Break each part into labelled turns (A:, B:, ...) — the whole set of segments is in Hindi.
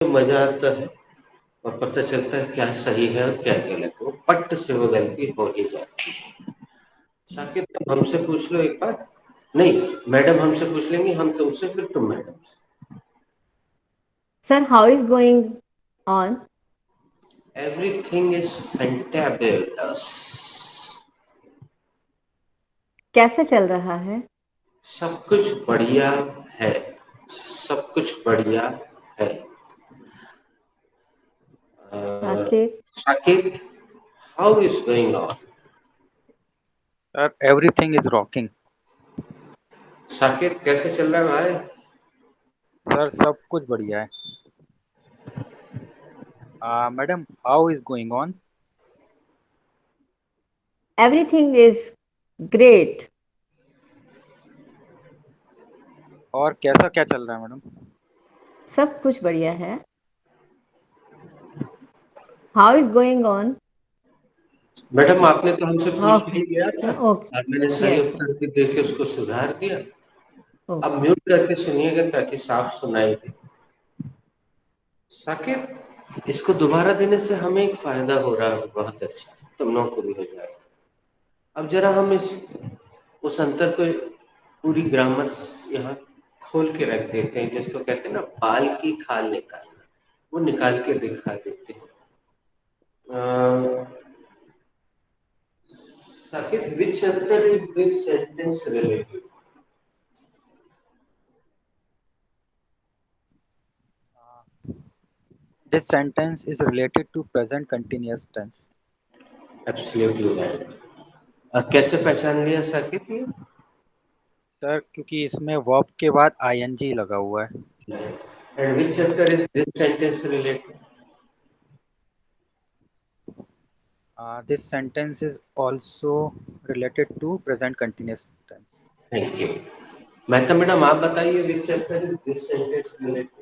A: मजा आता है और पता चलता है क्या सही है और क्या गलत है, वो पट्ट से वो गलती हो ही जाती है। साकिब तुम हमसे पूछ लो एक बार। नहीं, मैडम हमसे पूछ लेंगी, हम तुमसे, फिर तुम मैडम से।
B: Sir, how is going on?
A: Everything is fantabulous.
B: कैसे चल रहा है?
A: सब कुछ बढ़िया है। सब कुछ बढ़िया है।
B: Saket,
A: Saqib, how is going on?
C: Sir, everything is rocking.
A: Saqib कैसे चल रहा है भाई?
C: Sir, सब कुछ बढ़िया है. Madam, how is going on?
B: everything is great.
C: और कैसा क्या चल रहा है मैडम?
B: सब कुछ बढ़िया है. How is going on?
A: Madam आपने तो हमसे पूछ
B: Okay.
A: ही लिया था
B: Okay.
A: और मैंने सही
B: Yes.
A: उत्तर भी दे के उसको सुधार दिया।
B: Okay.
A: अब म्यूट करके सुनिएगा ताकि साफ सुनाई दे। साकिब, इसको दोबारा देने से हमें एक फायदा हो रहा है, बहुत अच्छा, तुम लोगों को भी हो जाएगा। अब जरा हम इस उस अंतर को, पूरी ग्रामर यहाँ खोल के रख देते हैं, जिसको कहते हैं ना बाल की खाल निकालना, वो निकाल के दिखा देते हैं। Saqib, which other is this sentence related?
C: This sentence is related to present continuous tense.
A: Absolutely right. कैसे पहचान लिया साकिब ये?
C: सर क्योंकि इसमें verb के बाद ing लगा हुआ है.
A: And which chapter is this sentence related?
C: This sentence is also related to present continuous tense.
A: Thank you. Mehta madam आप बताइए, which chapter is this sentence related?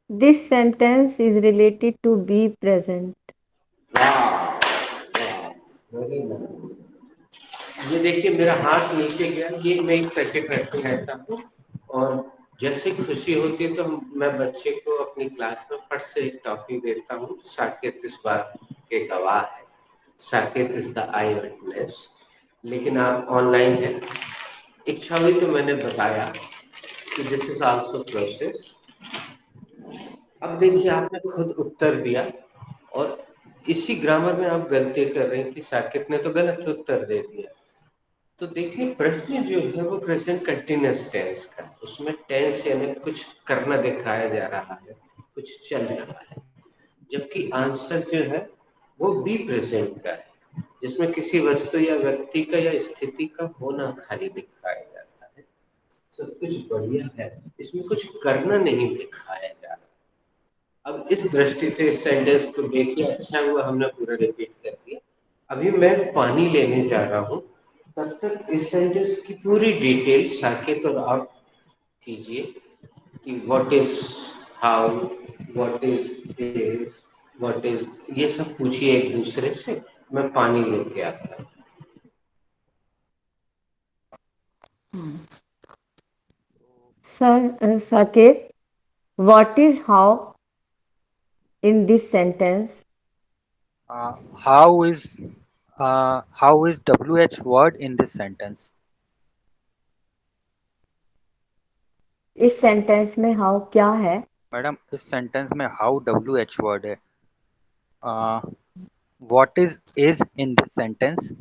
B: This sentence is related to be present.
A: Wow, wow, very nice. ये देखिए मेरा हाथ नीचे गया, ये मैं एक पैकेट रखते रहता हूँ और जैसे खुशी होती है तो मैं बच्चे को अपनी क्लास में फट से एक टॉफी देता हूँ। साकेत इस बात के गवाह है, Saket is the I witness. लेकिन आप ऑनलाइन हैं, इच्छा हुई तो मैंने बताया कि दिस इज आल्सो प्रोसेस। अब देखिए आपने खुद उत्तर दिया और इसी ग्रामर में आप गलती कर रहे हैं कि साकेत ने तो गलत उत्तर दे दिया। तो देखिए प्रश्न जो है वो प्रेजेंट कंटिन्यूअस टेंस का, उसमें टेंस यानी कुछ करना दिखाया जा रहा है, कुछ चल रहा है, जबकि आंसर जो है वो बी प्रेजेंट का है, जिसमें किसी वस्तु या व्यक्ति का या स्थिति का होना खाली दिखाया जाता है। सब कुछ बढ़िया है, इसमें कुछ करना नहीं दिखाया जा रहा। अब इस दृष्टि से इस सेंटेंस को देखिए, अच्छा हुआ हमने पूरा रिपीट कर दिया। अभी मैं पानी लेने जा रहा हूँ, तब तक इस सेंटेंस की पूरी डिटेल साकेत और आप कीजिए कि what is, how, what is, what is, ये सब पूछिए एक दूसरे से। मैं पानी लेके आता हूँ।
B: Sir, Saket, what is how in this sentence?
C: Uh, how is how is WH word in this sentence?
B: इस सेंटेंस में how क्या है?
C: मैडम इस सेंटेंस में how WH word है. What is in this sentence?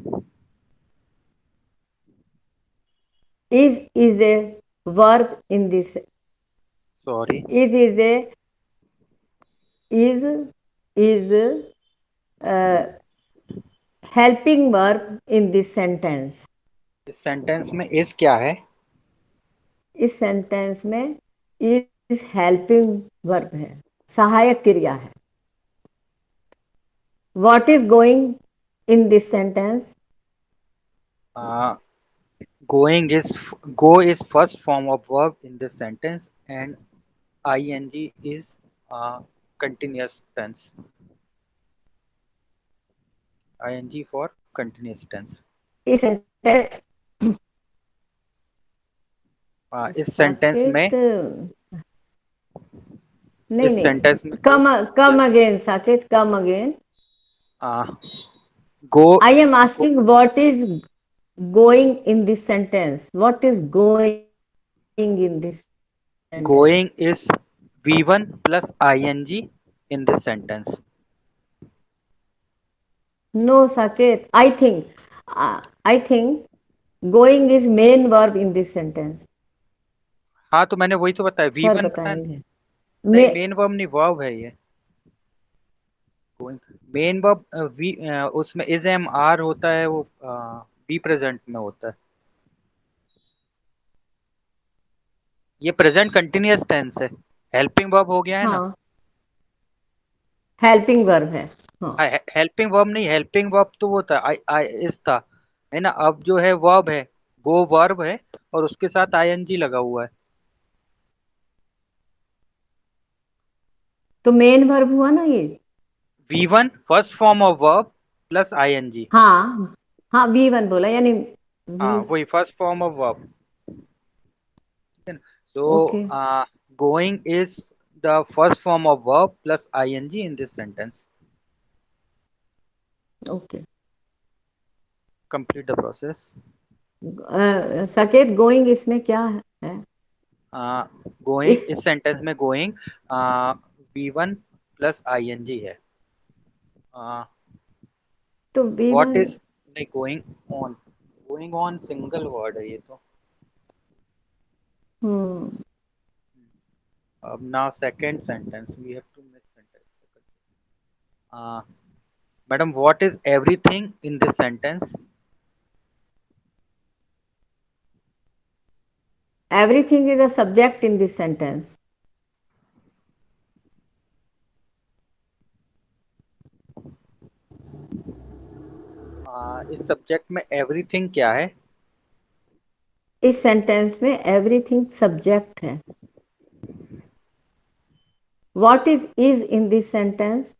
B: Is a verb in this.
C: Sorry.
B: Is a is uh, helping verb in this sentence.
C: इस सेंटेंस में is क्या है?
B: इस सेंटेंस में is helping verb है, सहायक क्रिया है. What is going in this sentence?
C: Uh, going is go is first form of verb in this sentence and ing is continuous tense. ing for continuous tense.
B: इस सेंटेंस
C: इस सेंटेंस में
B: साकेत नहीं
C: इस
B: नहीं,
C: सेंटेंस में
B: come come
C: plus
B: again Saket, come again.
C: Go
B: I am asking what is going in this sentence, what is going in this sentence?
C: Going is V1 plus ing in this sentence.
B: No Saket, I think going is main verb in this sentence.
C: हाँ तो मैंने वही तो बताया,
B: सर
C: V1 पता है।
B: बताएंगे।
C: नहीं,
B: मे
C: मेन वर्ब नहीं, वर्ब है ये। मेन वर्ब वी उसमें इज एम आर होता है, वो बी प्रेजेंट में होता है। ये प्रेजेंट कंटिन्यूअस टेंस है, हेल्पिंग वर्ब हो गया है ना।
B: हाँ, हेल्पिंग वर्ब है। हाँ,
C: हाँ, हेल्पिंग वर्ब नहीं, हेल्पिंग वर्ब तो वो था, आई आई इस था, है ना। अब जो है वर्ब है, गो वर्ब है, और उसके साथ आईएनजी लगा हुआ है।
B: तो मेन वर्ब हुआ ना ये।
C: V1 first form of verb plus I N G.
B: हाँ हाँ, V1 बोला यानी
C: हाँ,
B: वी।
C: वही first form of verb. So
B: okay
C: going is the first form of verb plus I N G in this sentence.
B: Okay.
C: Complete the process.
B: Saket, going इसमें क्या है?
C: गोइंग,
B: इस
C: इस सेंटेंस में गोइंग V1 प्लस आईएनजी है।
B: तो
C: व्हाट
B: V1।
C: इज, नहीं, going on, going on single word है ये तो।
B: हम्म।
C: अब now second sentence we have to make sentence. Madam, what is everything in this sentence?
B: Everything is a subject in this sentence.
C: इस सब्जेक्ट में एवरीथिंग क्या है?
B: इस सेंटेंस में एवरीथिंग सब्जेक्ट है। What is in this sentence?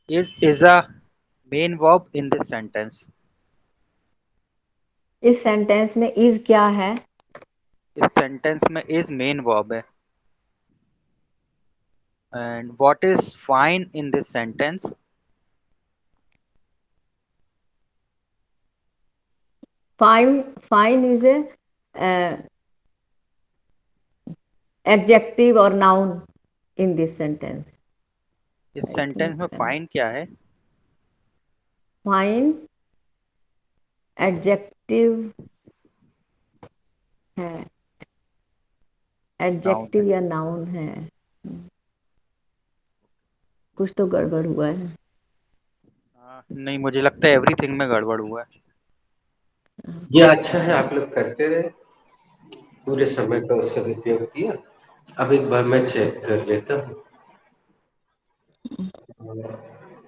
C: Is a main verb in this sentence.
B: इस सेंटेंस में इज क्या है?
C: इस सेंटेंस में is main verb है। And what is fine in this sentence?
B: Fine is a adjective और नाउन इन दिस सेंटेंस।
C: इस
B: आई
C: सेंटेंस में
B: थिंक
C: fine क्या है?
B: फाइन एडजेक्टिव है,
C: नाउन है।
B: एडजेक्टिव या नाउन है। कुछ तो गड़बड़ हुआ है।
C: नहीं, मुझे लगता है एवरीथिंग में गड़बड़ हुआ है।
A: ये अच्छा है, आप लोग करते रहे, पूरे समय का सदुपयोग किया। अब एक बार मैं चेक कर लेता हूँ।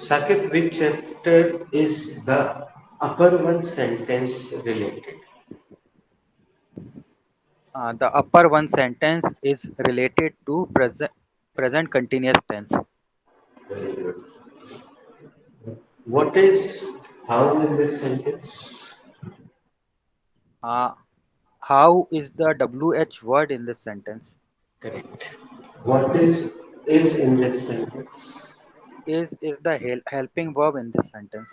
A: Saket, which chapter is the upper one sentence related?
C: The upper one sentence is related to present continuous tense.
A: Very good. What is how in this sentence?
C: Uh, how is the WH word in this sentence?
A: Correct. What is in this sentence?
C: Is the helping verb in this sentence.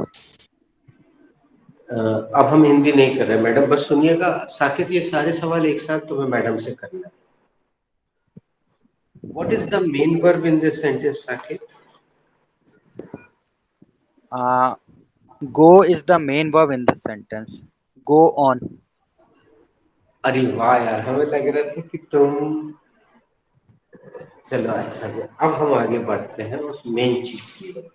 A: अब हम हिंदी नहीं कर रहे मैडम, बस सुनिएगा। साकेत, ये सारे सवाल एक साथ तुम्हें मैडम से करना है। What is the main verb in this sentence, Saket?
C: Go is the main verb in this sentence. Go on.
A: अरे वाह यार, हमें लग रहा था कि तुम, चलो अच्छा है। अब हम आगे बढ़ते हैं उस मेन चीज की ओर।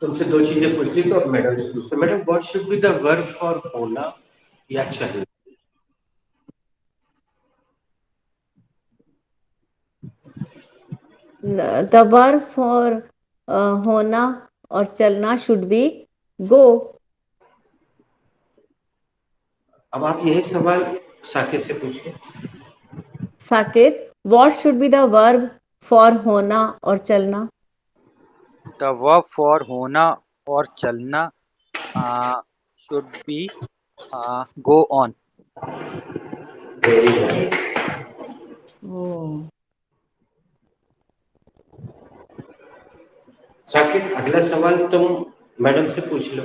A: तुमसे दो चीजें पूछ ली, तो अब मैडम से पूछते हैं। Madam, what should be the verb for होना या चलना?
B: द वर्ब फॉर होना और चलना शुड बी गो।
A: अब आप यही सवाल साकेत से पूछिए।
B: Saket, what should be the verb for होना और चलना.
C: The verb for होना और चलना should be go on.
A: Very nice.
B: Oh.
A: Saqib, अगला सवाल तुम मैडम से पूछ लो,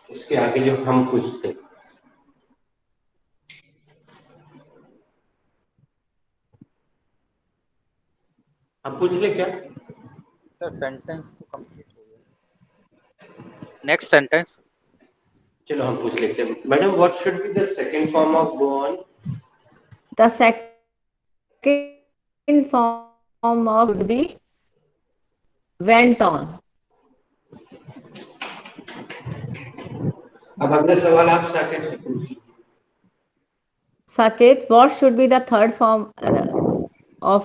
A: इसके आगे जो हम पूछते हैं. आप पूछ ले क्या?
C: The sentence तो complete हो गया. Next sentence.
A: चलो हम पूछ लेते हैं. Madam, what should be the second form of go on?
B: The second form of would be went on.
A: अब अगला सवाल आप साकिब से पूछिए.
B: Saket, what should be the third form of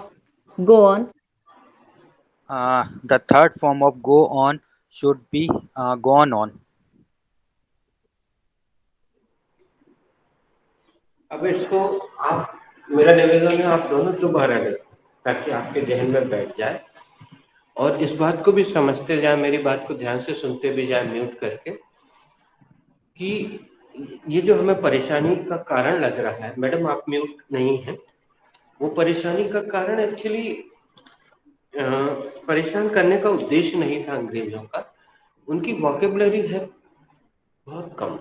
B: go on?
C: The third form of go on should be gone on.
A: अब इसको आप, मेरा निवेदन है आप दोनों दोबारा लिखो ताकि आपके जहन में बैठ जाए और इस बात को भी समझते जाए, मेरी बात को ध्यान से सुनते भी जाए म्यूट करके, कि ये जो हमें परेशानी का कारण लग रहा है. मैडम आप म्यूट नहीं है. वो परेशानी का कारण एक्चुअली परेशान करने का उद्देश्य नहीं था अंग्रेजों का. उनकी वोकेबलरी है बहुत कम,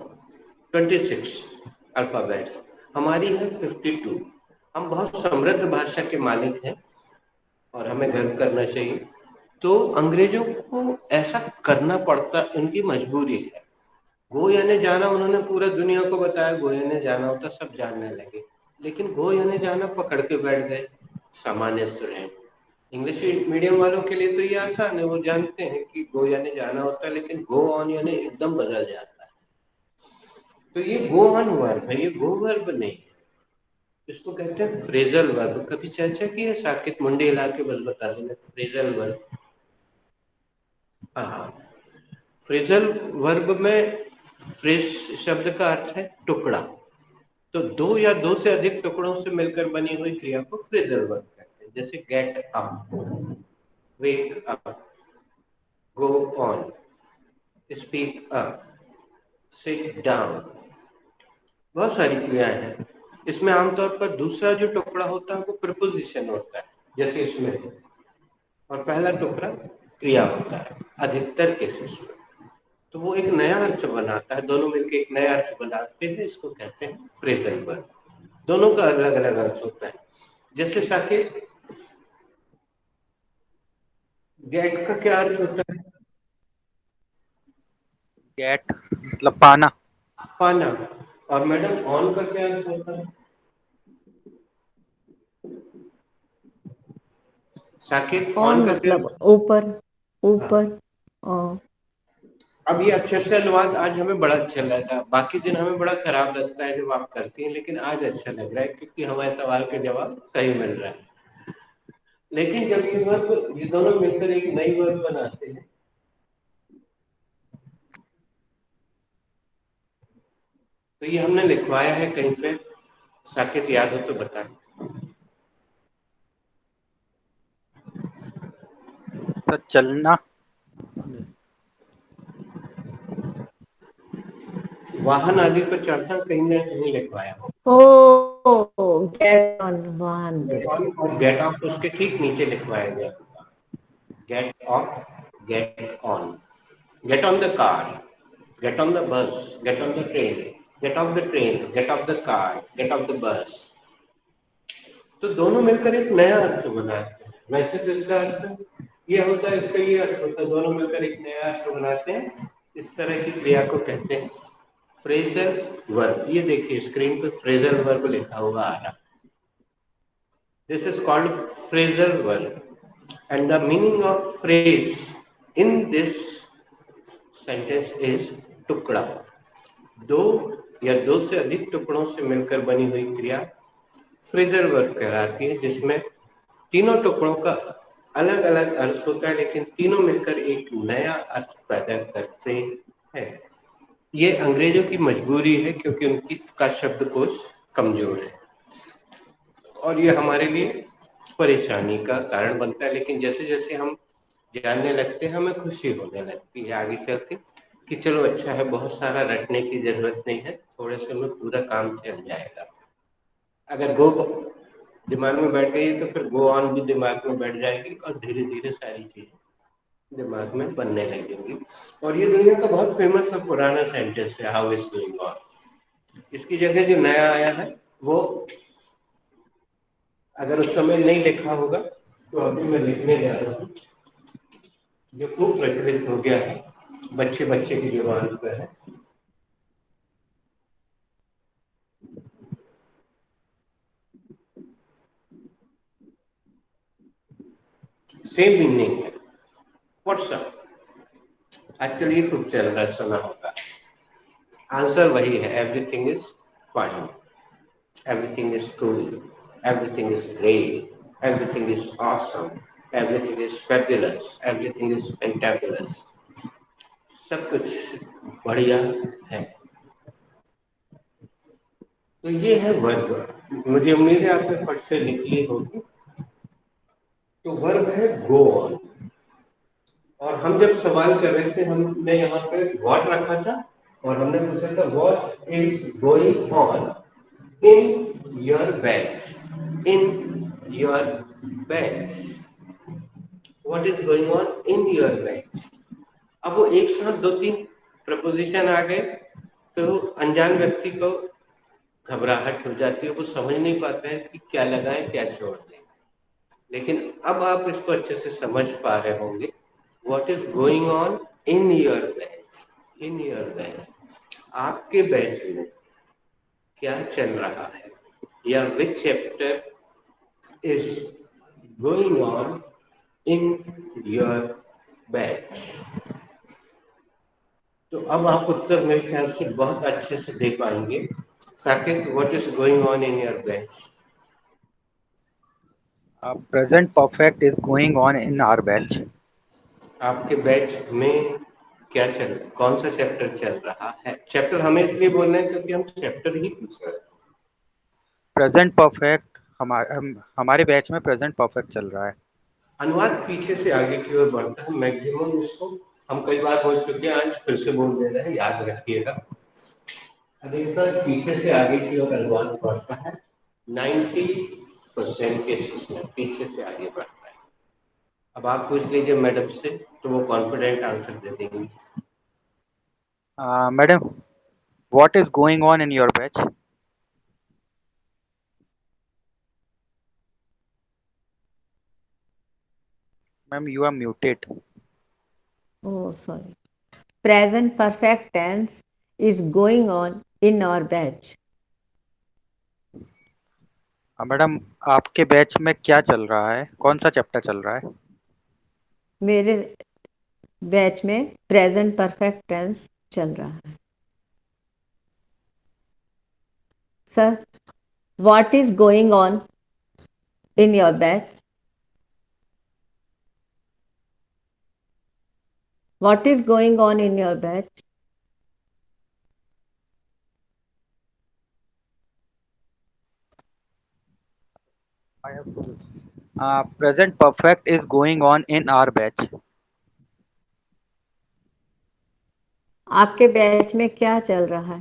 A: 26 अल्फाबेट्स, हमारी है 52. हम बहुत समृद्ध भाषा के मालिक हैं और हमें गर्व करना चाहिए. तो अंग्रेजों को ऐसा करना पड़ता, उनकी मजबूरी है. गो यानी जाना, उन्होंने पूरा दुनिया को बताया गो यानी जाना होता, सब जानने लगे. लेकिन गो यानी जाना पकड़ के बैठ गए सामान्य स्टूडेंट. इंग्लिश मीडियम वालों के लिए तो ये आसान है, वो जानते हैं कि गो यानी जाना होता है, लेकिन गो ऑन यानी एकदम बदल जाता है. तो ये गो ऑन वर्ब है, ये गो वर्ब नहीं है. इसको कहते हैं फ्रेजल वर्ब. कभी चर्चा की है? साकिब मुंडे हिला के बस बता देना. Phrasal verb. हाँ, फ्रेजल वर्ब में फ्रेज शब्द का अर्थ है टुकड़ा. तो दो या दो से अधिक टुकड़ों से मिलकर बनी हुई क्रिया को फ्रेजल वर्ब कहते हैं. जैसे get up, wake up, go on, speak up, sit down. बहुत सारी क्रियाएं हैं. इसमें आमतौर पर दूसरा जो टुकड़ा होता है वो प्रपोजिशन होता है, जैसे इसमें है, और पहला टुकड़ा क्रिया होता है अधिकतर केसेस में. तो वो एक नया अर्थ बनाता है, दोनों मिलकर एक नया अर्थ बनाते हैं. इसको कहते हैं फ्रेजल वर्ब. दोनों का अलग अलग अर्थ होता है. जैसे साकिब, गेट का क्या अर्थ होता है?
C: Get मतलब पाना.
A: पाना. और मैडम ऑन का क्या अर्थ होता है? साकिब,
B: ऑन
A: ऑन का क्या?
B: मतलब ऊपर, ऊपर. और
A: अब ये अक्षर से अनुवाद आज हमें बड़ा अच्छा लग रहा है. बाकी दिन हमें बड़ा खराब लगता है जब आप करती हैं, लेकिन आज अच्छा लग रहा है क्योंकि हमारे सवाल के जवाब सही मिल रहा है. लेकिन जब ये वर्ब, ये दोनों मिलकर एक नई वर्ब बनाते हैं, तो ये हमने लिखवाया है कहीं पे. साकिब याद हो तो बताएं.
C: तो चलना.
A: वाहन आदि पर चढ़ना कहीं ना कहीं लिखवाया हो.
B: ओ गेट ऑन, वाहन.
A: और गेट ऑफ उसके ठीक नीचे लिखवाया गया. Get off, get on, get on the car, get on the bus, get on the train, get off the train, get off the car, get off the bus. तो दोनों मिलकर एक नया अर्थ बनाते हैं. वैसे तो इसका अर्थ ये होता है, इसका ये अर्थ होता है, दोनों मिलकर एक नया अर्थ बनाते हैं. इस तरह की क्रिया को कहते हैं फ्रेजल वर्ब. ये देखिए स्क्रीन पे फ्रेजल वर्ब लिखा हुआ आ रहा. This is called phrasal verb and the meaning of phrase in this sentence is टुकड़ा. दो या दो से अधिक टुकड़ों से मिलकर बनी हुई क्रिया फ्रेजल वर्ब कहलाती है, जिसमें तीनों टुकड़ों का अलग अलग अर्थ होता है, लेकिन तीनों मिलकर एक नया अर्थ पैदा करते हैं. ये अंग्रेजों की मजबूरी है क्योंकि उनकी का शब्दकोश कमजोर है और ये हमारे लिए परेशानी का कारण बनता है। लेकिन जैसे जैसे हम जानने लगते हैं हमें खुशी होने लगती है आगे चल के कि चलो अच्छा है, बहुत सारा रटने की जरूरत नहीं है, थोड़े से में पूरा काम चल जाएगा। अगर गो दिमाग में बैठ गई तो फिर गो ऑन भी दिमाग में बैठ जाएगी और धीरे धीरे सारी चीजें दिमाग में बनने लगेंगी। और ये दुनिया का बहुत फेमस और पुराना सेंटेंस है, हाउ इज गोइंग ऑन। इसकी जगह जो नया आया है वो अगर उस समय नहीं लिखा होगा तो अभी मैं लिखने जा रहा हूँ, जो खूब प्रचलित हो गया है, बच्चे बच्चे की जुबान पर है। सेम मीनिंग है, व्हाट्सअप। आजकल ये खूब चल रहा है, सुना होगा। आंसर वही है, everything is fine, everything is cool, everything is great, everything is awesome, everything is fabulous, everything is fantabulous। सब कुछ बढ़िया है। तो ये है वर्ब। मुझे उम्मीद है आपने फट से लिख ली होगी। तो वर्ब है गो ऑन। और हम जब सवाल कर रहे थे हमने यहाँ पे व्हाट रखा था और हमने पूछा था what is going on in your batch, in your batch, what is going on in your batch. अब वो एक साथ दो तीन प्रपोजिशन आ गए तो अनजान व्यक्ति को घबराहट हो जाती है, वो समझ नहीं पाता है कि क्या लगाएं क्या छोड़ दें। लेकिन अब आप इसको अच्छे से समझ पा रहे होंगे, what is going on in your batch, in your batch, आपके बैच में क्या चल रहा है, या विच chapter is going on in your batch. तो अब आप उत्तर मेरे ख्याल से बहुत अच्छे से दे पाएंगे। Saqib, what is going on in your batch?
C: Present perfect is going on in our batch.
A: आपके बैच में क्या चल, कौन सा चैप्टर चल रहा है? चैप्टर हमें इसलिए बोलना है क्योंकि हम चैप्टर ही पूछ रहे हैं।
C: प्रेजेंट परफेक्ट हमारे बैच में प्रेजेंट परफेक्ट चल रहा है।
A: अनुवाद पीछे से आगे की ओर बढ़ता है। मैक्सिमम इसको हम कई बार बोल चुके हैं, आज फिर से बोल दे रहे हैं, याद रखिएगा। अधिकतर पीछे से आगे की ओर अनुवाद बढ़ता है। 90% केसेस में पीछे से आगे बढ़ता है। अब आप पूछ लीजिए मैडम से तो वो कॉन्फिडेंट आंसर दे देंगी।
C: Madam, what is going on in your batch? Ma'am, you are muted.
B: Oh, sorry. Present perfect tense is going on in our batch.
C: Madam, आपके बैच में क्या चल रहा है, कौन सा चैप्टर चल रहा है?
B: मेरे बैच में प्रेजेंट परफेक्ट टेंस चल रहा है। Sir, what is going on in your batch? What is going on in your batch?
C: Present perfect is going on in our batch.
B: आपके बैच में क्या चल रहा है?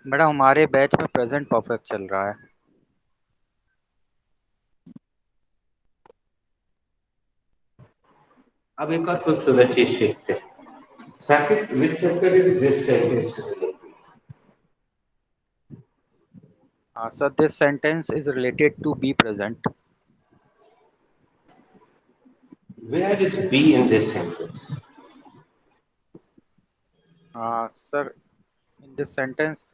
C: मैडम, हमारे बैच में प्रेजेंट परफेक्ट चल रहा है।
A: अब एक और खूबसूरत चीज सीखते हैं। Saqib, which chapter is this sentence?
C: Sir, this sentence is related to be present.
A: Where is be in this sentence?
C: Sir, in this sentence,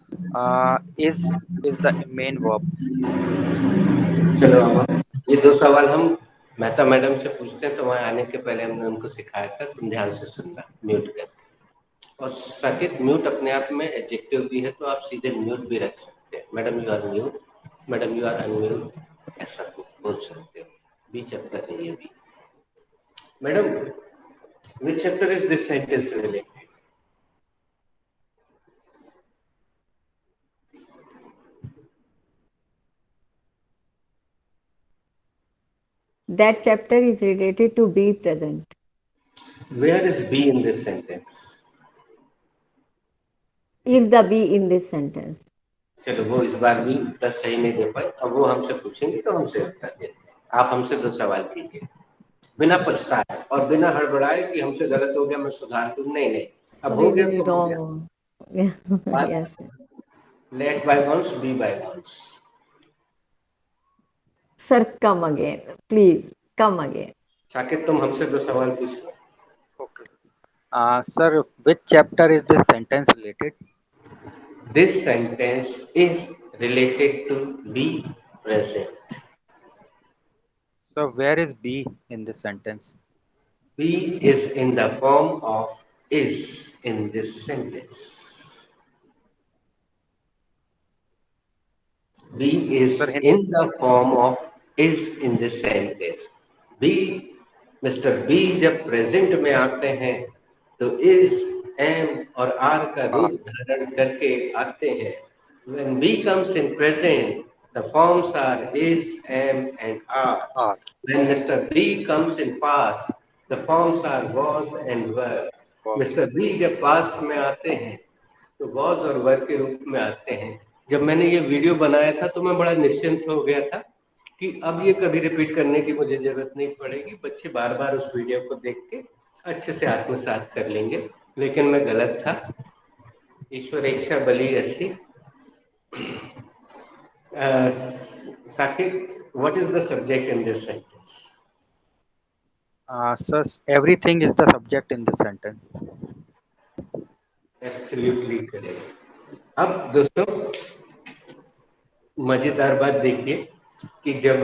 C: is the main verb.
A: चलो अब ये दो सवाल हम मेहता मैडम से पूछते हैं, तो वहां आने के पहले हमने उनको सिखाया था, तुम ध्यान से सुनना म्यूट करके। और साकिब, म्यूट अपने आप में एडजेक्टिव भी है, तो आप सीधे म्यूट भी रख सकते हैं। Madam you are mute, madam you are unmute, ऐसा बोल सकते हो। बी चैप्टर है ये भी। Madam, which chapter is this sentence related?
B: That chapter is related to be present.
A: Where is be in this sentence?
B: Is the be in this sentence?
A: चलो वो इस बार भी उत्तर सही नहीं दे पाए, अब वो हमसे पूछेंगे तो हमसे उत्तर देते हैं। आप हमसे 2 सवाल कीजिए बिना पछताए और बिना हड़बड़ाए कि हमसे गलत हो गया मैं सुधार दूं। नहीं नहीं, अब हो
B: Sorry,
A: गया
B: very
A: तो हो गया।
B: wrong. Yeah, yes.
A: Let bygones be bygones.
B: Sir, come again. Please, come again.
A: Saqib तुम हमसे 2 सवाल पूछो।
C: Okay. Sir, which chapter is this sentence related?
A: This sentence is related to be present.
C: So where is be in this sentence?
A: Be is in the form of is in this sentence. Be is
C: Sir,
A: in the form of is in this sentence. Be, Mr. B जब प्रेजेंट में आते हैं तो is, am और are का रूप धारण करके आते हैं। When B comes in present, the forms are is, am and are.
C: are.
A: When Mr. B comes in past, the forms are was and were.
C: Was.
A: Mr. B जब past में आते हैं तो was और were के रूप में आते हैं। जब मैंने ये वीडियो बनाया था तो मैं बड़ा निश्चिंत हो गया था कि अब ये कभी रिपीट करने की मुझे जरूरत नहीं पड़ेगी, बच्चे बार बार उस वीडियो को देख के अच्छे से आत्मसात कर लेंगे, लेकिन मैं गलत था। ईश्वर इच्छा बली ऐसी। Saqib, what is the subject in this sentence?
C: Sir, everything is the subject in this sentence.
A: Absolutely correct. अब दोस्तों मजेदार बात देखिए कि जब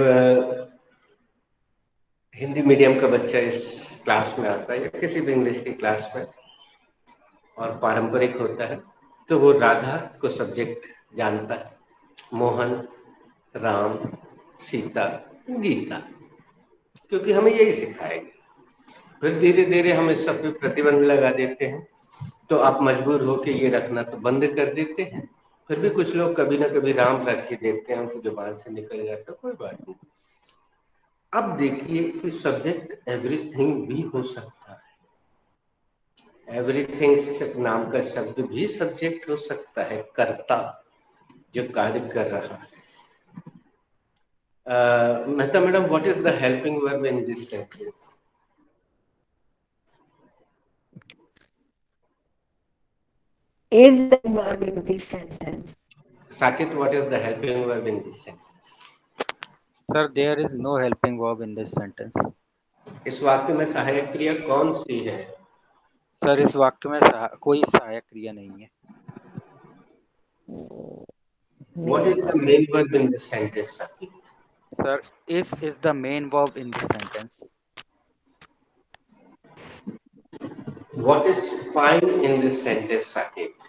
A: हिंदी मीडियम का बच्चा इस क्लास में आता है या किसी भी इंग्लिश की क्लास में और पारंपरिक होता है तो वो राधा को सब्जेक्ट जानता है, मोहन, राम, सीता, गीता, क्योंकि हमें यही सिखाया गया। फिर धीरे धीरे हम इस सब पे प्रतिबंध लगा देते हैं तो आप मजबूर होके ये रखना तो बंद कर देते हैं। फिर भी कुछ लोग कभी ना कभी राम रख ही देते हैं, उनकी जुबान से निकल जाता, कोई बात नहीं। अब देखिए कि सब्जेक्ट एवरीथिंग भी हो सकता है। एवरीथिंग नाम का शब्द भी सब्जेक्ट हो सकता है, कर्ता जो कार्य कर रहा है। Mehta madam, what is the helping verb in this sentence?
B: Is the verb in this sentence?
A: Saket, what is the helping verb in this sentence?
C: Sir, there is no helping verb in this sentence.
A: इस वाक्य में सहायक क्रिया कौन सी है?
C: सर, इस वाक्य में कोई सहायक क्रिया नहीं है।
A: What is the main verb in this sentence, Saket?
C: Sir, is the main verb in this sentence.
A: What is fine in this sentence, Saket?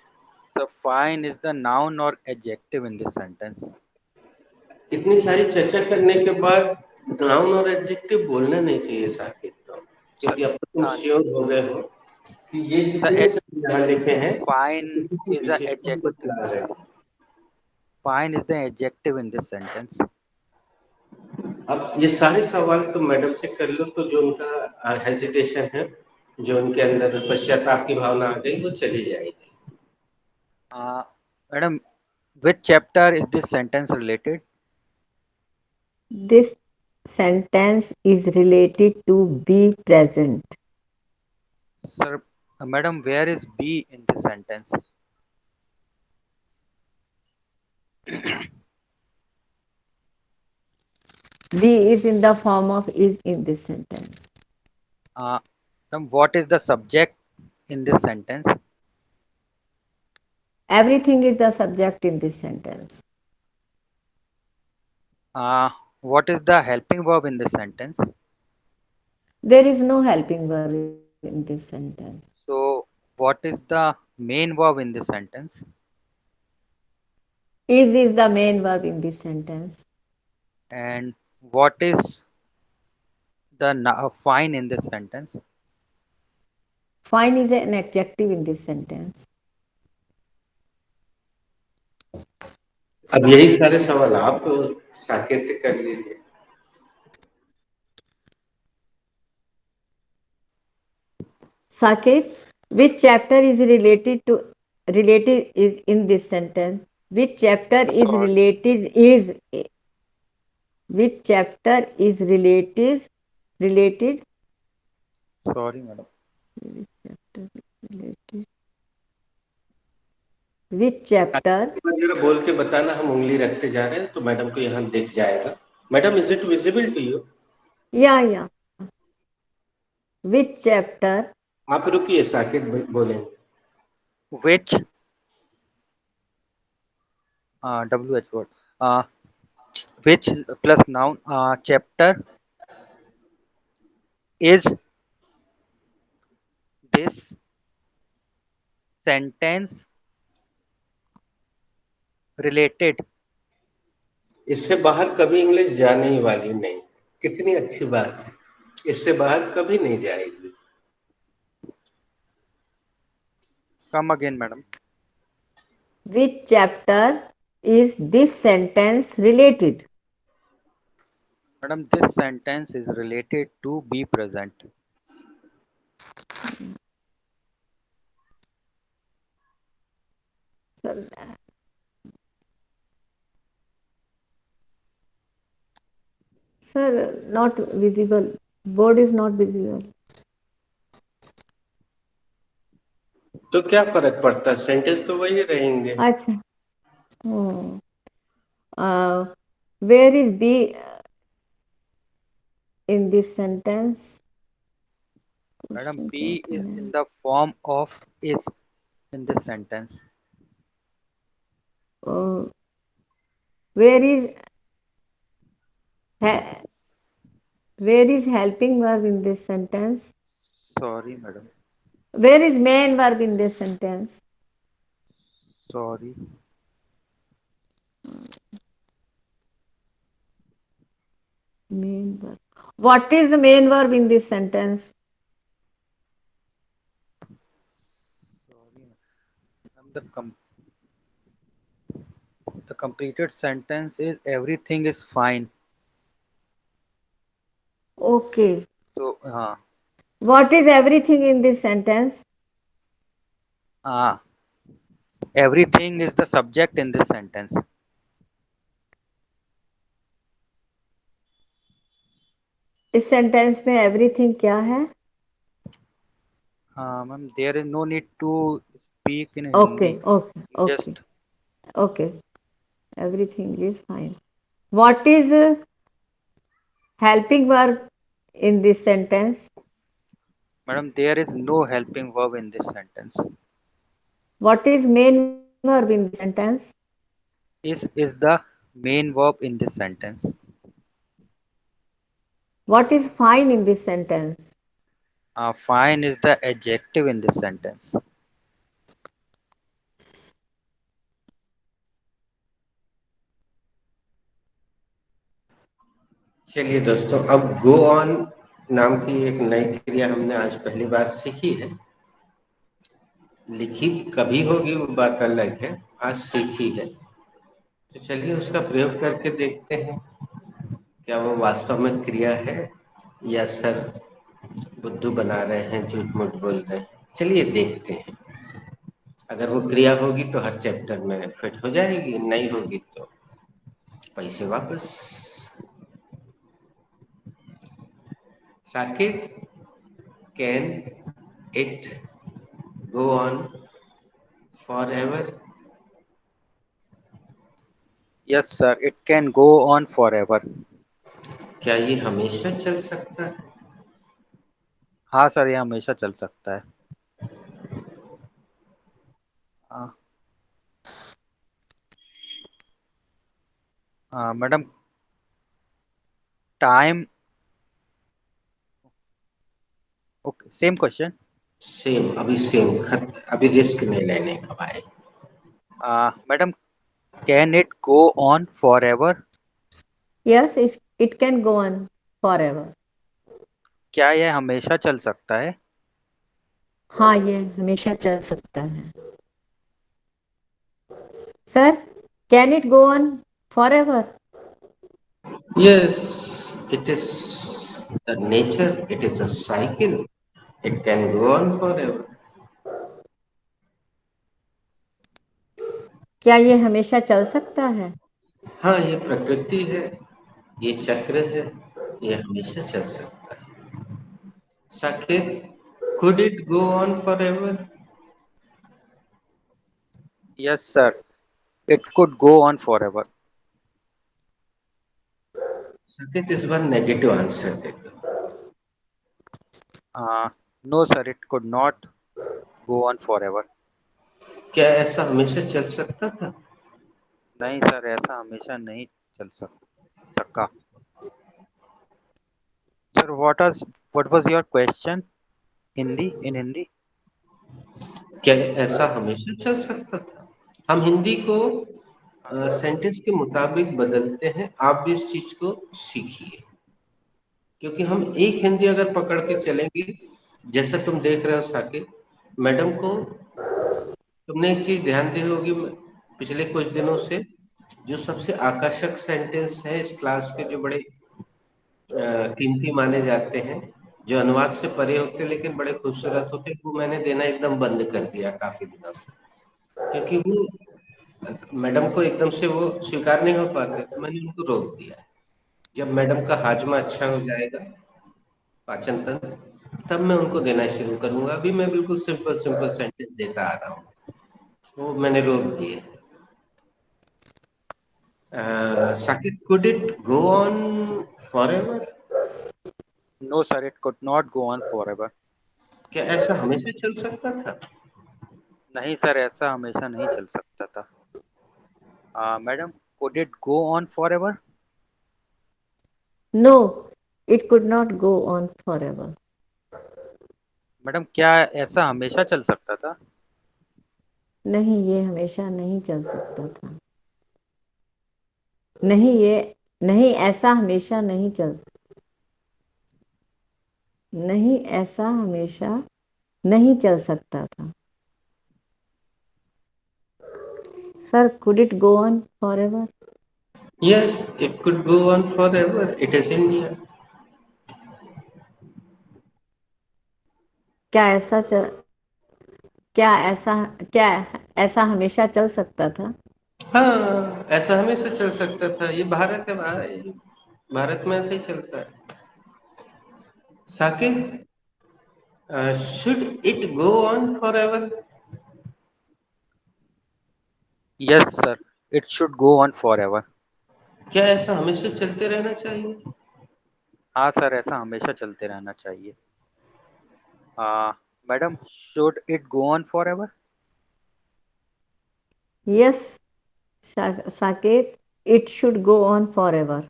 C: So fine is the noun or adjective in this sentence.
A: इतनी सारी चर्चा करने के बाद नाउन और एडजेक्टिव बोलना नहीं चाहिए साकेत, तो क्योंकि अब तुम श्योर हो गए हो कि ये जितने शब्द यहाँ लिखे हैं
C: fine is the
A: adjective.
C: Fine is the adjective in this sentence.
A: अब ये सारे सवाल तो मैडम से कर लो तो जो उनका हेजिटेशन है, जो उनके अंदर पश्चाताप की भावना आ गई, वो चली जाएगी।
C: Madam, which chapter is this sentence related?
B: This sentence is related to be present.
C: Sir, madam, where is be in this sentence?
B: Be is in the form of is in this sentence.
C: Madam, what is the subject in this sentence?
B: Everything is the subject in this sentence.
C: What is the helping verb in this sentence?
B: There is no helping verb in this sentence.
C: So, what is the main verb in this sentence?
B: Is the main verb in this sentence.
C: And what is the fine in this sentence?
B: Fine is an adjective in this sentence.
A: अब यही सारे सवाल आप साकेत से कर लीजिए।
B: Saket, which chapter is related is in this sentence? Which chapter is
C: Sorry,
B: related is which chapter is related
C: sorry, madam.
B: related which chapter?
A: जरा बोल के बताना, हम उंगली रखते जा रहे हैं तो मैडम को यहाँ दिख जाएगा. Madam, is it visible to you?
B: Yeah. Which chapter?
A: आप रुकिए, साकेत बोलेंगे.
C: Which WH word? Which plus noun chapter is this sentence related?
A: इससे बाहर कभी इंग्लिश जाने ही वाली नहीं. कितनी अच्छी बात है, इससे बाहर कभी नहीं जाएगी.
C: Come again, madam.
B: Which chapter is this sentence related?
C: Madam, this sentence is related to be present.
B: Sir, not visible. Board is not visible.
A: तो क्या फर्क पड़ता है, सेंटेंस तो वही रहेंगे.
B: अच्छा. Where is be in this sentence?
C: Madam, be is in the form of is in this sentence.
B: Where is helping verb in this sentence?
C: Sorry, madam.
B: Where is main verb in this sentence?
C: Sorry.
B: Main verb. What is the main verb in this sentence?
C: Sorry. The completed sentence is everything is fine.
B: Okay.
C: So,
B: What is everything in this sentence?
C: everything is the subject in this sentence.
B: इस सेंटेंस में एवरीथिंग क्या है?
C: Ma'am, there is no need to speak in
B: Okay,
C: Hindi.
B: okay.
C: Just
B: Okay. Everything is fine. What is helping verb in this sentence?
C: madam, there is no helping verb in this sentence.
B: What is main verb in this sentence?
C: Is the main verb in this sentence.
B: What is fine in this sentence?
C: Fine is the adjective in this sentence.
A: चलिए दोस्तों, अब गो ऑन नाम की एक नई क्रिया हमने आज पहली बार सीखी है. लिखी कभी होगी वो बात अलग है, आज सीखी है. तो चलिए उसका प्रयोग करके देखते हैं, क्या वो वास्तव में क्रिया है या सर बुद्धू बना रहे हैं, झूठ मूठ बोल रहे हैं. चलिए देखते हैं. अगर वो क्रिया होगी तो हर चैप्टर में फिट हो जाएगी, नहीं होगी तो पैसे वापस. Saqib, can it go on forever?
C: Yes, sir. It can go on forever.
A: क्या ये हमेशा चल सकता है?
C: हाँ सर, ये हमेशा चल सकता है. Madam, time. Okay, same question.
A: Same, अभी रिस्क नहीं लेने का भाई.
C: Madam, can it go on for ever?
B: Yes, it can go on forever.
C: क्या यह हमेशा चल सकता है?
B: हाँ, ये हमेशा चल सकता है. Sir, can it go on forever?
A: Yes, it is the nature, it is a cycle. It can go on forever.
B: क्या ये हमेशा चल सकता है?
A: हाँ, ये प्रकृति है, ये चक्र है, ये हमेशा चल सकता है। Saket, could it go on forever?
C: Yes, sir. It could go on forever.
A: Saket, इस बार नेगेटिव आंसर दे दो।
C: No, sir. It could not go on forever.
A: क्या ऐसा हमेशा चल सकता था?
C: नहीं सर, ऐसा हमेशा नहीं चल सका। Sir, what was your question? In Hindi?
A: क्या ऐसा हमेशा चल सकता था? हम हिंदी को सेंटेंस के मुताबिक बदलते हैं, आप भी इस चीज को सीखिए, क्योंकि हम एक हिंदी अगर पकड़ के चलेंगे, जैसा तुम देख रहे हो साकिब, मैडम को तुमने एक चीज ध्यान दी होगी पिछले कुछ दिनों से, जो सबसे आकर्षक सेंटेंस है इस क्लास के, जो बड़े कीमती माने जाते हैं, जो अनुवाद से परे होते लेकिन बड़े खूबसूरत होते, वो मैंने देना एकदम बंद कर दिया काफी दिनों से, क्योंकि वो मैडम को एकदम से वो स्वीकार नहीं हो पाते, तो मैंने उनको रोक दिया। जब मैडम का हाजमा अच्छा हो जाएगा, पाचन तंत्र, तब मैं उनको देना शुरू करूंगा। अभी मैं बिल्कुल सिंपल सिंपल सेंटेंस देता आ रहा हूँ, वो मैंने रोक दिए। Saqib, could it go on forever?
C: No, sir. It could not go on forever.
A: क्या ऐसा हमेशा चल सकता था?
C: नहीं सर, ऐसा हमेशा नहीं चल सकता था। Madam, could it go on forever?
B: No, it could not go on forever.
C: Madam, क्या ऐसा हमेशा चल सकता था?
B: नहीं, ये हमेशा नहीं चल सकता था। नहीं, ये नहीं, ऐसा हमेशा नहीं चल नहीं, ऐसा हमेशा नहीं चल सकता था। Sir, could it go on forever?
A: Yes, it could go on forever. It is India.
B: क्या ऐसा चल क्या ऐसा क्या ऐसा हमेशा चल सकता था?
A: हाँ, ऐसा हमेशा चल सकता था। ये भारत है भाई, भारत में ऐसे ही चलता है। Saqib, should it go on forever?
C: Yes, sir. It should go on forever.
A: क्या ऐसा हमेशा चलते रहना चाहिए?
C: हाँ सर, ऐसा हमेशा चलते रहना चाहिए। Madam, should it go on forever?
B: Yes, Saket, it should go on forever.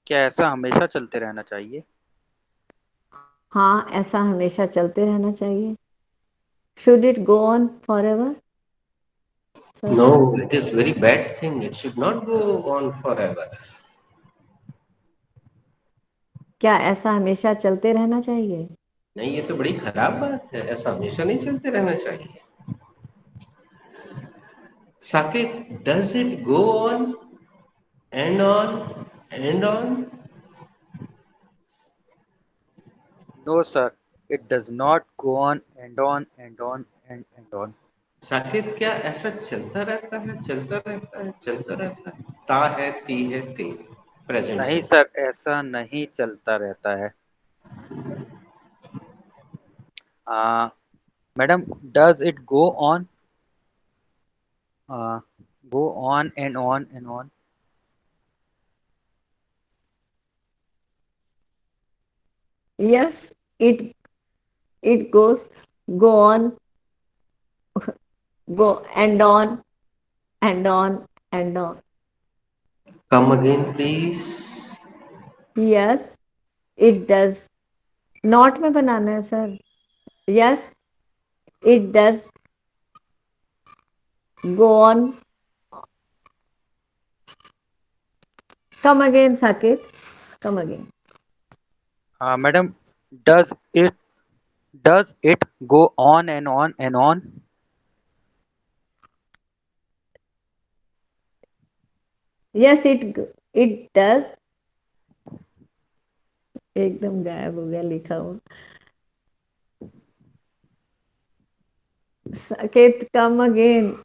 C: क्या ऐसा हमेशा चलते रहना चाहिए?
B: हाँ, ऐसा हमेशा चलते रहना चाहिए। Should it go on forever? Sir?
A: No, it is very bad thing. It should not go on forever.
B: क्या ऐसा हमेशा चलते रहना चाहिए?
A: नहीं, ये तो बड़ी खराब बात है, ऐसा हमेशा नहीं चलते रहना चाहिए। Saqib, does it go on and on and on?
C: No, sir. It does not go on and on and on and on.
A: Saqib, क्या ऐसा चलता रहता है, चलता रहता है, चलता रहता है? ता है, ती है, ते, प्रेजेंट
C: नहीं
A: से।
C: सर, ऐसा नहीं चलता रहता है। Madam, does it go on and on and on?
B: Yes, it go on go and on and on and on.
A: Come again, please.
B: Yes, it does. Not में बनाना है sir. Yes, it does go on. Come again, Saket. Come again.
C: Madam, does it go on and on and on?
B: Yes, it does. एकदम गायब हो गया लिखा हुआ। Saket, come again.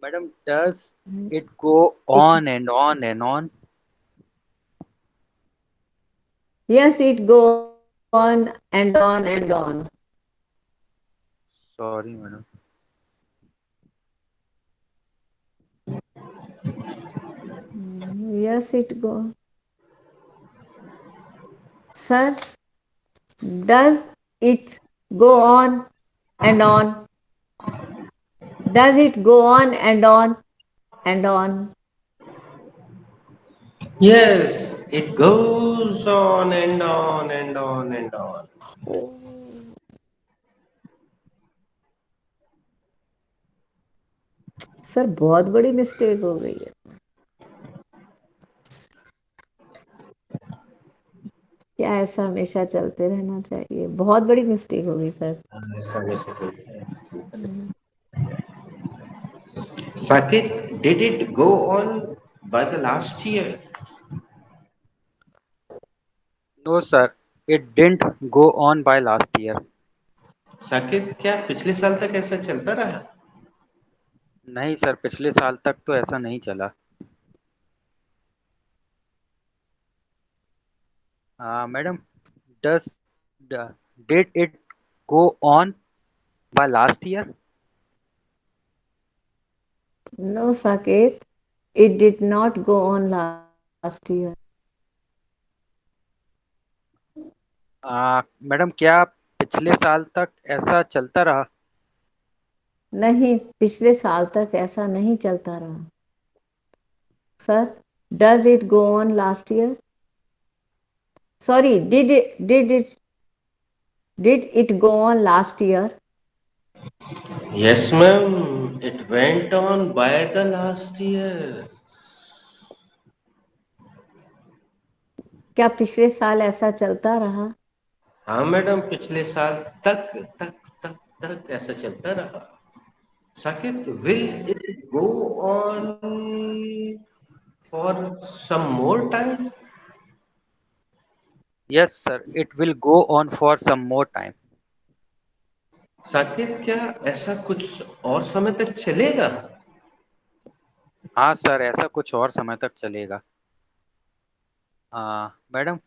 C: Madam, does it go
B: It,
C: on and on and on?
B: yes, it go on and on and on.
C: Sorry, madam.
B: Yes, it go. Sir, does it go on and on? Does it go on and on and on?
A: Yes, it goes on and on and on and on.
B: Sir बहुत बड़ी मिस्टेक हो गई है। क्या ऐसा हमेशा चलते रहना चाहिए? बहुत बड़ी मिस्टेक हो गई सर।
A: समय से चलता है। Saket, did it go on by the last year?
C: No, sir. It didn't go on by last year.
A: Saqib, क्या पिछले साल तक ऐसा चलता रहा?
C: नहीं सर, पिछले साल तक तो ऐसा नहीं चला। Madam, does did it go on by last year?
B: No, Saket, it did not go on last year.
C: Madam, क्या पिछले साल तक ऐसा चलता रहा?
B: नहीं, पिछले साल तक ऐसा नहीं चलता रहा। Sir, does it go on last year? Sorry, did it go on last year?
A: Yes, ma'am. It went on by the last year.
B: क्या पिछले साल ऐसा चलता रहा?
A: हाँ मैडम, पिछले साल तक तक तक तक ऐसा चलता रहा। Saqib, will it go on for some more time?
C: Yes, sir. It will go on for some more time.
A: Saqib, क्या ऐसा कुछ और समय तक चलेगा?
C: हाँ सर, ऐसा कुछ और समय तक चलेगा। Madam,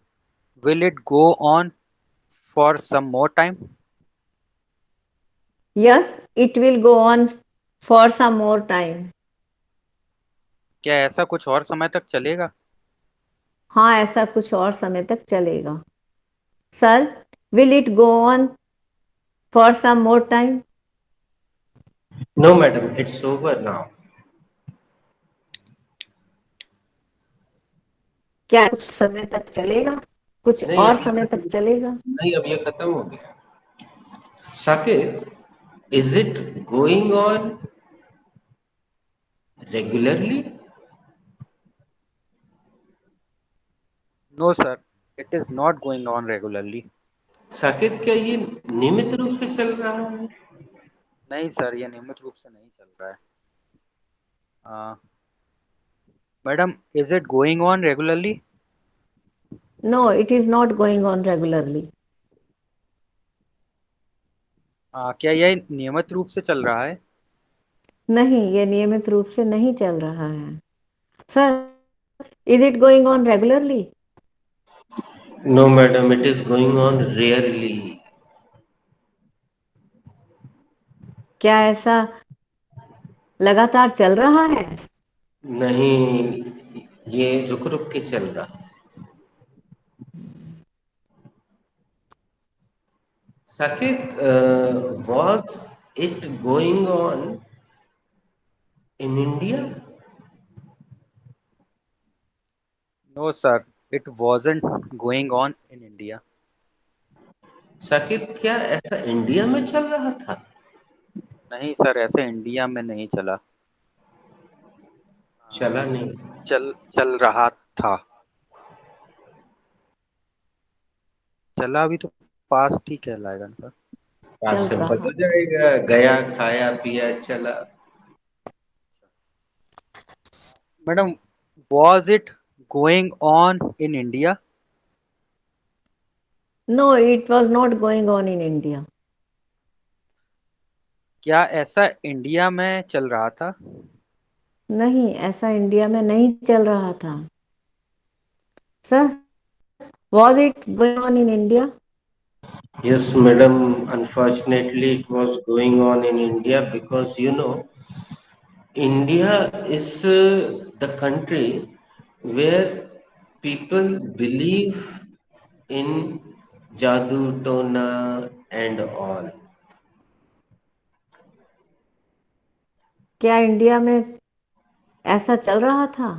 C: will it go on for some more time?
B: Yes, it will go on for some more time.
C: क्या ऐसा कुछ और समय तक चलेगा?
B: हाँ, ऐसा कुछ और समय तक चलेगा। Sir, will it go on for some more time?
A: No, madam, it's over now.
B: क्या कुछ समय तक चलेगा? कुछ
A: नहीं,
B: और
A: अब ये
B: समय तक
A: खत्म
B: चलेगा?
A: नहीं, अब ये खत्म हो गया। Saqib, is it going on regularly?
C: No, sir. It is not going on regularly.
A: Saqib, क्या ये नियमित रूप से चल रहा है?
C: नहीं सर, ये नियमित रूप से नहीं चल रहा है। Madam, is it going on regularly?
B: No, it is not going on regularly.
C: क्या यह नियमित रूप से चल रहा है?
B: नहीं, ये नियमित रूप से नहीं चल रहा है। Sir, is it going on regularly?
A: No, madam, it is going on rarely.
B: क्या ऐसा लगातार चल रहा है?
A: नहीं, ये रुक रुक के चल रहा है। Saket, was it going on in India?
C: No, sir. It wasn't going on in India.
A: Saqib, क्या ऐसा इंडिया में चल रहा था?
C: नहीं सर, ऐसे इंडिया में नहीं चला।
A: चला नहीं।
C: चल रहा था। चला भी तो पास्ट ही कहलाएगा ना सर।
A: आज
B: चल
A: सिंपल
B: रहा।
A: हो जाएगा, गया, खाया, पिया, चला।
C: Madam, was it going on in India?
B: No, it was not going on in India.
C: क्या ऐसा इंडिया में चल रहा था?
B: नहीं, ऐसा इंडिया में नहीं चल रहा था। Sir, was it going on in India?
A: Yes, madam. Unfortunately, it was going on in India because India is the country where people believe in Jadoo Tona and all.
B: क्या इंडिया में ऐसा चल रहा था?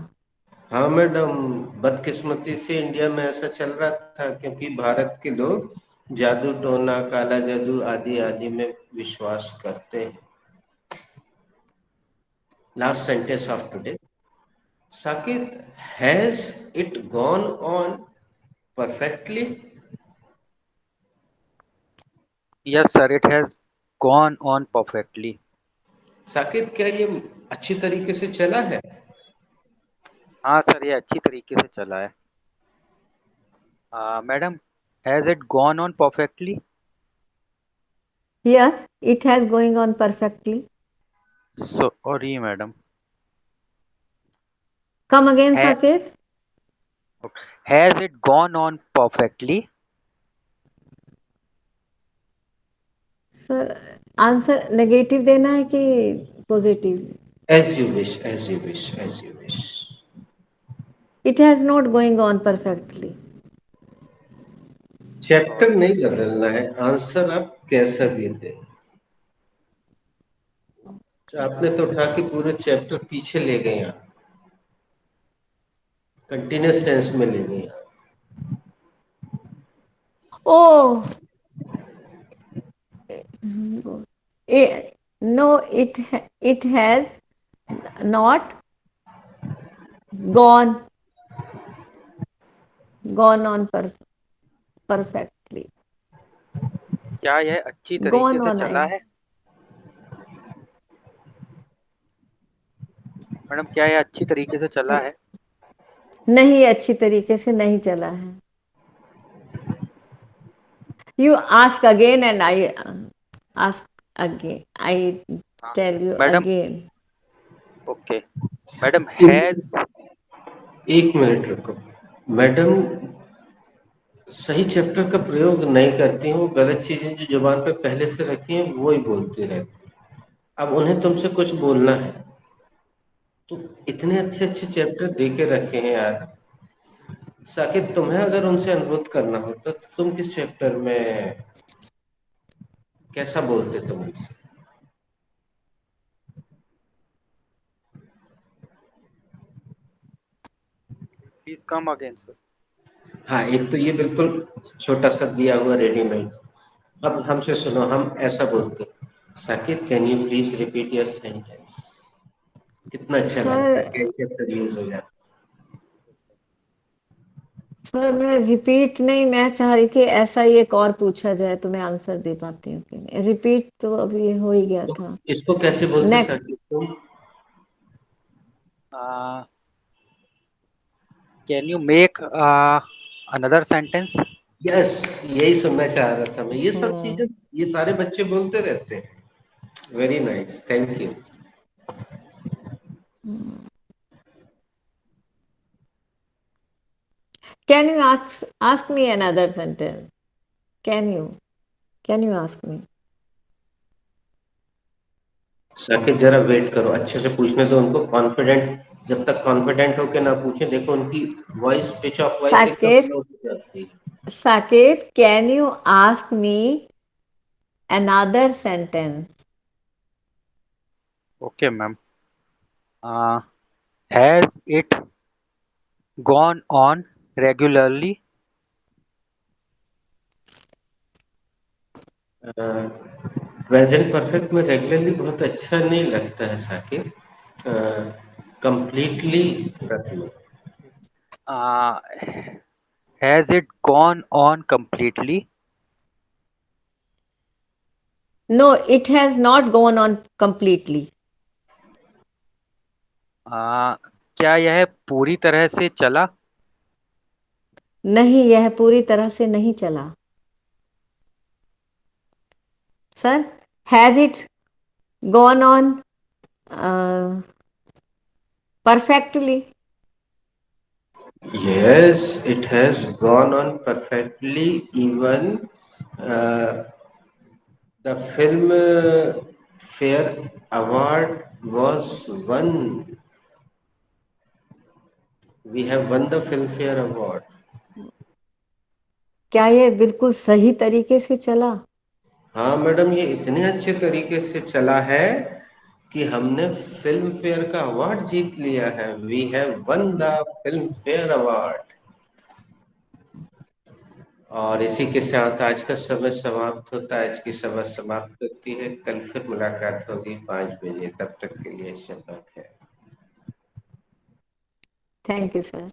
A: हाँ मैडम, बदकिस्मती से इंडिया में ऐसा चल रहा था क्योंकि भारत के लोग जादू टोना काला जादू आदि आदि में विश्वास करते हैं। Last sentence of today, Sakit, has it gone on perfectly?
C: Yes, sir, it has gone on perfectly.
A: Saqib, क्या ये अच्छी तरीके से चला है?
C: हाँ सर, ये अच्छी तरीके से चला है। Madam, has it gone on perfectly?
B: Yes, it has going on perfectly.
C: Sorry madam.
B: Come again, Saket.
C: Has it gone on perfectly?
B: Sir, answer negative देना है कि positive?
A: As you wish, as you wish, as you wish.
B: It has not going on perfectly.
A: Chapter नहीं बदलना है, आंसर आप कैसा भी दें। आपने तो उठा के पूरे चैप्टर पीछे ले गए आप, कंटिन्यूस टेंस में ले गए आप।
B: Oh, no, it has not gone on perfectly.
C: क्या यह अच्छी तरीके
B: Gone
C: से
B: on
C: चला
B: है।
C: है? मैडम, क्या यह अच्छी तरीके से चला है?
B: नहीं, अच्छी तरीके से नहीं चला है। You ask again and I ask again. I
C: हाँ
B: tell you
C: madam,
B: again.
C: Okay madam, has
A: एक मिनट रुको मैडम, सही चैप्टर का प्रयोग नहीं करती हूँ, गलत चीजें जो जुबान पे पहले से रखी हैं वो ही बोलती रहती हैं। अब उन्हें तुमसे कुछ बोलना है तो इतने अच्छे अच्छे चैप्टर दे के रखे हैं यार। साकिब, तुम्हें अगर उनसे अनुरोध करना होता तो तुम किस चैप्टर में कैसा बोलते तुम उनसे?
C: Please come again sir.
A: हाँ, एक तो ये बिल्कुल छोटा सा दिया हुआ रेडीमेड। अब हमसे सुनो, हम ऐसा बोलते, Saqib can you please repeat your sentence? कितना अच्छा लगता है,
B: सर,
A: क्या चैप्टर यूज हो जाता
B: मैं रिपीट नहीं, मैं चाह रही थी ऐसा ही एक और पूछा जाए तो मैं आंसर दे पाती हूँ कि नहीं। रिपीट तो अभी हो ही गया
A: है। तो
B: था।
A: इसको कैसे बोलते
B: नेक्स्ट।
A: साकिब तुम?
C: Can you make another sentence?
A: Yes, यही सुनना चाह रहा था मैं। ये सब
B: हम्म।
A: चीजें ये सारे बच्चे बोलते रहते हैं। Very nice, thank you.
B: Can you ask me another sentence? Can you ask me?
A: Saqib जरा वेट करो, अच्छे से पूछने दो उनको, कॉन्फिडेंट, जब तक कॉन्फिडेंट होके ना पूछे, देखो उनकी वॉइस, पिच ऑफ वॉइस एकदम
B: Saket,
A: लो हो जाती है।
B: Saket, can you ask me another sentence?
C: Okay ma'am. Has it gone on regularly?
A: Present perfect में रेगुलरली बहुत अच्छा नहीं लगता है साकिब, कंप्लीटली रख लो।
C: Has it gone on completely?
B: No, it has not gone on completely.
C: क्या यह पूरी तरह से चला?
B: नहीं, यह पूरी तरह से नहीं चला। Sir, has it gone on perfectly.
A: Yes, it has gone on perfectly. Even the film fair award was won. We have won the Filmfare Award.
B: क्या ये बिल्कुल सही तरीके से चला?
A: हाँ मैडम, ये इतने अच्छे तरीके से चला है कि हमने फिल्म फेयर का अवार्ड जीत लिया है. We have won the Filmfare award. और इसी के साथ आज का समय समाप्त होता है. आज की सभा समाप्त होती है. कल फिर मुलाकात होगी 5 बजे. तब तक के लिए शपथ है.
B: Thank you sir.